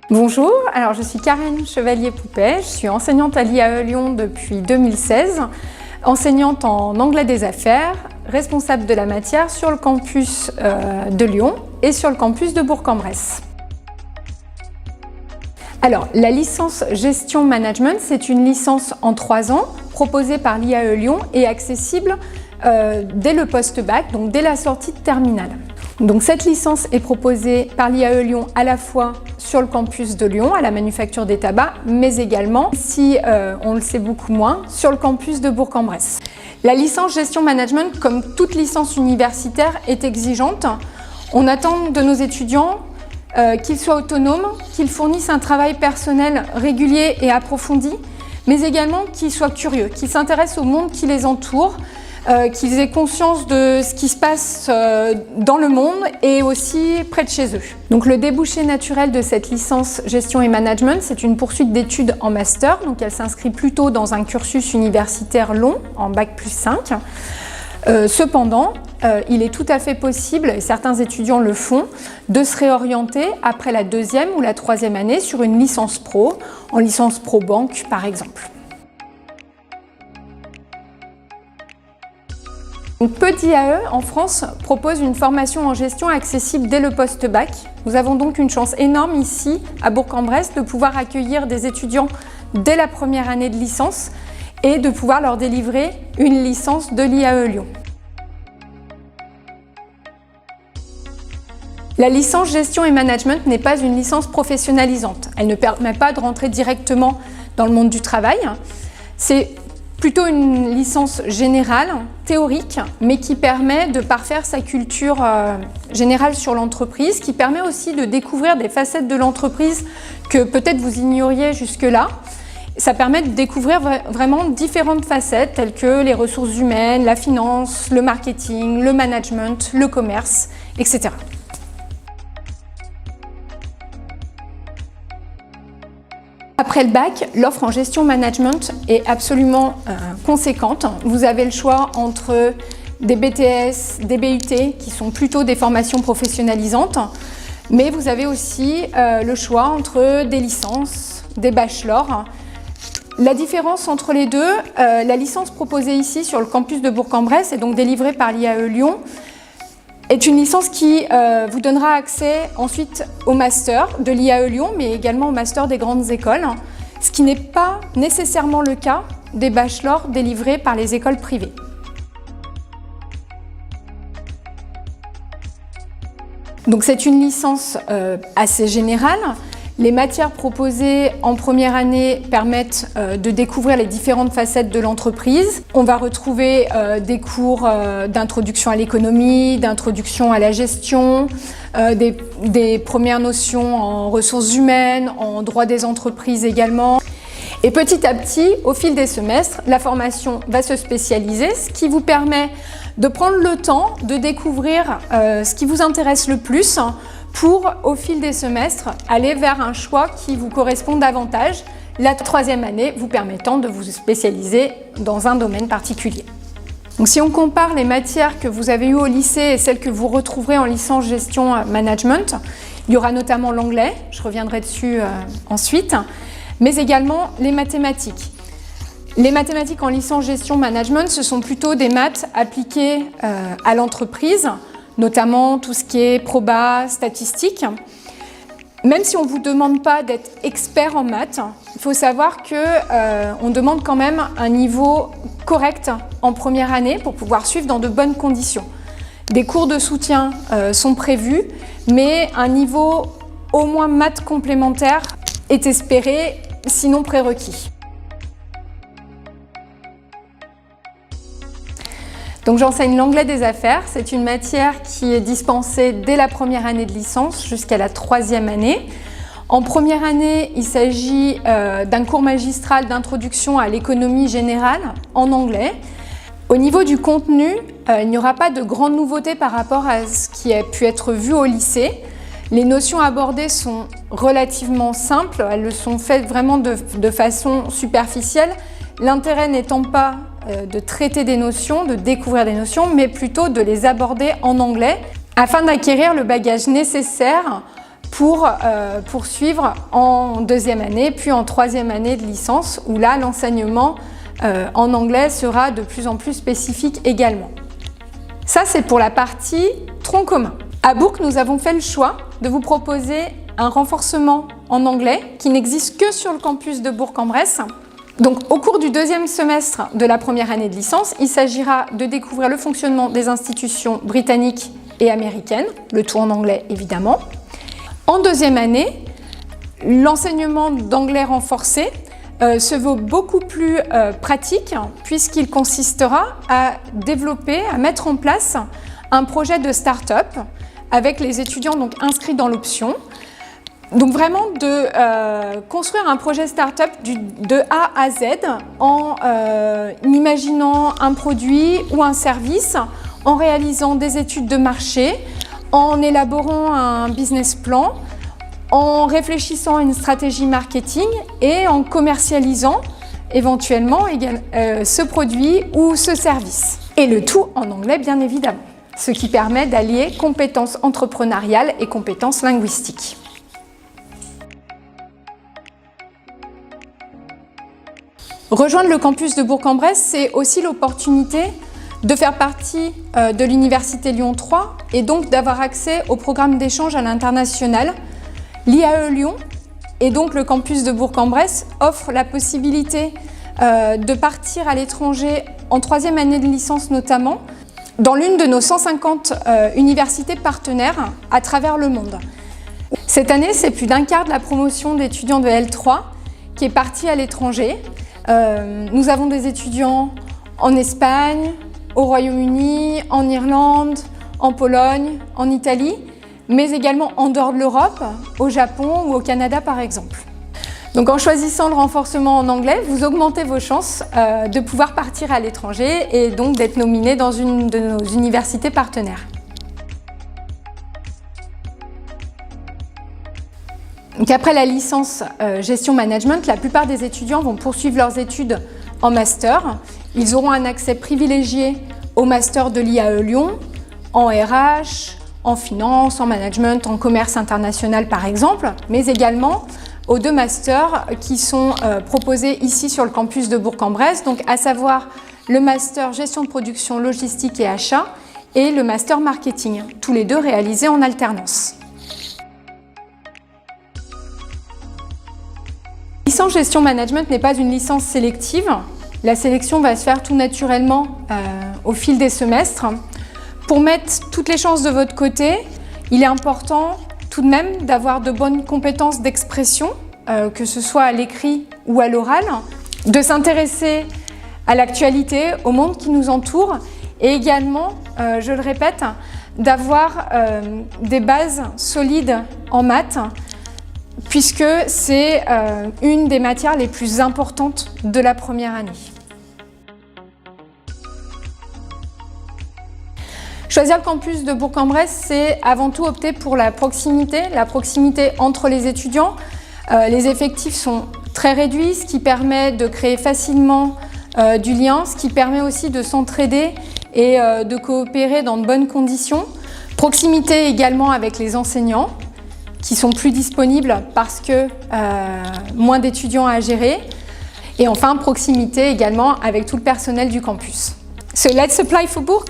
Bonjour, alors je suis Karen Chevalier-Poupet, je suis enseignante à l'IAE Lyon depuis 2016, enseignante en anglais des affaires, responsable de la matière sur le campus de Lyon et sur le campus de Bourg-en-Bresse. Alors, la licence Gestion Management, c'est une licence en 3 ans proposée par l'IAE Lyon et accessible dès le post-bac, donc dès la sortie de terminale. Donc cette licence est proposée par l'IAE Lyon à la fois sur le campus de Lyon, à la Manufacture des Tabacs, mais également, si on le sait beaucoup moins, sur le campus de Bourg-en-Bresse. La licence Gestion Management, comme toute licence universitaire, est exigeante. On attend de nos étudiants qu'ils soient autonomes, qu'ils fournissent un travail personnel régulier et approfondi, mais également qu'ils soient curieux, qu'ils s'intéressent au monde qui les entoure, qu'ils aient conscience de ce qui se passe dans le monde et aussi près de chez eux. Donc le débouché naturel de cette licence Gestion et Management, c'est une poursuite d'études en master, donc elle s'inscrit plutôt dans un cursus universitaire long, en Bac+5. Cependant, il est tout à fait possible, et certains étudiants le font, de se réorienter après la 2e ou la 3e année sur une licence pro, en licence pro banque par exemple. Peu d'IAE en France proposent une formation en gestion accessible dès le post-bac. Nous avons donc une chance énorme ici, à Bourg-en-Bresse, de pouvoir accueillir des étudiants dès la première année de licence et de pouvoir leur délivrer une licence de l'IAE Lyon. La licence Gestion et Management n'est pas une licence professionnalisante. Elle ne permet pas de rentrer directement dans le monde du travail. C'est plutôt une licence générale, théorique, mais qui permet de parfaire sa culture générale sur l'entreprise, qui permet aussi de découvrir des facettes de l'entreprise que peut-être vous ignoriez jusque-là. Ça permet de découvrir vraiment différentes facettes telles que les ressources humaines, la finance, le marketing, le management, le commerce, etc. Après le bac, l'offre en gestion management est absolument conséquente. Vous avez le choix entre des BTS, des BUT qui sont plutôt des formations professionnalisantes, mais vous avez aussi le choix entre des licences, des bachelors. La différence entre les deux, la licence proposée ici sur le campus de Bourg-en-Bresse et donc délivrée par l'IAE Lyon, est une licence qui vous donnera accès ensuite au master de l'IAE Lyon, mais également au master des grandes écoles, ce qui n'est pas nécessairement le cas des bachelors délivrés par les écoles privées. Donc c'est une licence assez générale. Les matières proposées en première année permettent de découvrir les différentes facettes de l'entreprise. On va retrouver des cours d'introduction à l'économie, d'introduction à la gestion, des premières notions en ressources humaines, en droit des entreprises également. Et petit à petit, au fil des semestres, la formation va se spécialiser, ce qui vous permet de prendre le temps de découvrir ce qui vous intéresse le plus, pour, au fil des semestres, aller vers un choix qui vous correspond davantage, la 3e année vous permettant de vous spécialiser dans un domaine particulier. Donc, si on compare les matières que vous avez eues au lycée et celles que vous retrouverez en licence Gestion Management, il y aura notamment l'anglais, je reviendrai dessus ensuite, mais également les mathématiques. Les mathématiques en licence Gestion Management, ce sont plutôt des maths appliquées à l'entreprise, notamment tout ce qui est proba, statistique. Même si on ne vous demande pas d'être expert en maths, il faut savoir qu'on demande quand même un niveau correct en première année pour pouvoir suivre dans de bonnes conditions. Des cours de soutien sont prévus, mais un niveau au moins maths complémentaire est espéré, sinon prérequis. Donc j'enseigne l'anglais des affaires, c'est une matière qui est dispensée dès la première année de licence jusqu'à la 3e année. En première année, il s'agit d'un cours magistral d'introduction à l'économie générale en anglais. Au niveau du contenu, il n'y aura pas de grandes nouveautés par rapport à ce qui a pu être vu au lycée. Les notions abordées sont relativement simples, elles le sont faites vraiment de façon superficielle. L'intérêt n'étant pas de traiter des notions, de découvrir des notions, mais plutôt de les aborder en anglais afin d'acquérir le bagage nécessaire pour poursuivre en deuxième année, puis en troisième année de licence, où là, l'enseignement en anglais sera de plus en plus spécifique également. Ça, c'est pour la partie tronc commun. À Bourg, nous avons fait le choix de vous proposer un renforcement en anglais qui n'existe que sur le campus de Bourg-en-Bresse. Donc, au cours du deuxième semestre de la première année de licence, il s'agira de découvrir le fonctionnement des institutions britanniques et américaines, le tout en anglais évidemment. En deuxième année, l'enseignement d'anglais renforcé se veut beaucoup plus pratique puisqu'il consistera à développer, à mettre en place un projet de start-up avec les étudiants donc inscrits dans l'option. Donc vraiment de construire un projet start-up de A à Z en imaginant un produit ou un service, en réalisant des études de marché, en élaborant un business plan, en réfléchissant à une stratégie marketing et en commercialisant éventuellement ce produit ou ce service. Et le tout en anglais bien évidemment, ce qui permet d'allier compétences entrepreneuriales et compétences linguistiques. Rejoindre le campus de Bourg-en-Bresse, c'est aussi l'opportunité de faire partie de l'Université Lyon 3 et donc d'avoir accès au programme d'échange à l'international. L'IAE Lyon et donc le campus de Bourg-en-Bresse offre la possibilité de partir à l'étranger en troisième année de licence notamment, dans l'une de nos 150 universités partenaires à travers le monde. Cette année, c'est plus d'un quart de la promotion d'étudiants de L3 qui est partie à l'étranger. Nous avons des étudiants en Espagne, au Royaume-Uni, en Irlande, en Pologne, en Italie, mais également en dehors de l'Europe, au Japon ou au Canada par exemple. Donc en choisissant le renforcement en anglais, vous augmentez vos chances de pouvoir partir à l'étranger et donc d'être nominé dans une de nos universités partenaires. Donc après la licence gestion management, la plupart des étudiants vont poursuivre leurs études en master. Ils auront un accès privilégié au master de l'IAE Lyon, en RH, en finance, en management, en commerce international par exemple, mais également aux deux masters qui sont proposés ici sur le campus de Bourg-en-Bresse, donc à savoir le master gestion de production, logistique et achat et le master marketing, tous les deux réalisés en alternance. La licence gestion management n'est pas une licence sélective. La sélection va se faire tout naturellement au fil des semestres. Pour mettre toutes les chances de votre côté, il est important tout de même d'avoir de bonnes compétences d'expression, que ce soit à l'écrit ou à l'oral, de s'intéresser à l'actualité, au monde qui nous entoure et également, je le répète, d'avoir des bases solides en maths, puisque c'est une des matières les plus importantes de la première année. Choisir le campus de Bourg-en-Bresse, c'est avant tout opter pour la proximité entre les étudiants. Les effectifs sont très réduits, ce qui permet de créer facilement du lien, ce qui permet aussi de s'entraider et de coopérer dans de bonnes conditions. Proximité également avec les enseignants, qui sont plus disponibles parce que moins d'étudiants à gérer. Et enfin, proximité également avec tout le personnel du campus. So let's apply for Bourg!